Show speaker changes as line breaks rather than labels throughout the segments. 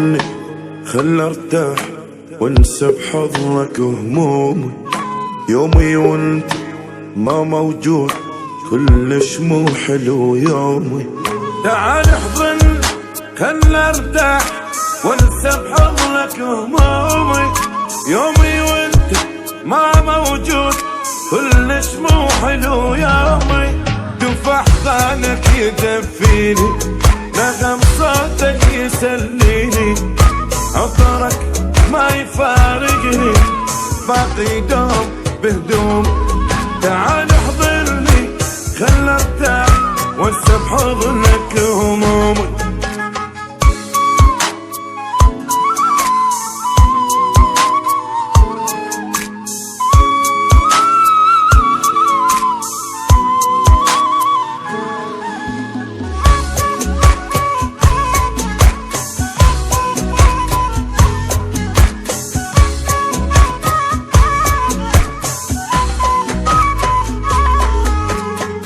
ظلي خل ارتاح وانسى بحضنك همومي. يومي وانت ما موجود كلش مو حلو يومي. تعال احضن خل ارتاح وانسى بحضنك همومي. يومي وانت ما موجود كلش مو حلو يومي. دف احضانك يدفيني، نغم صوتك يسليني، عطرك ما يفارقني، باقي دوم بهدوم. تعال احضني خل ارتاح وانسى بحضنك همومي.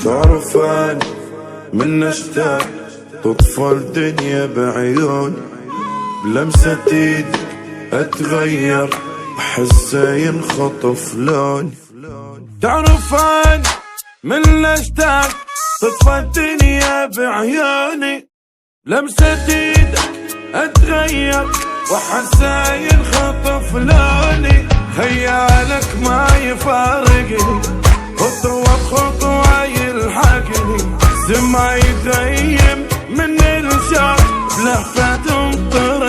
تعرف أنا من اشتاق تطفى الدنيا بعيوني، بلمسة ايدك اتغير احسه ينخطف لوني. تعرف أنا من اشتاق تطفى الدنيا بعيوني، لمسة ايدك اتغير واحسه ينخطف لوني. خيالك ما يفارقني، خطوة بخطوة يلحقني، سما يتغيم من الشوق بلهفة تنطر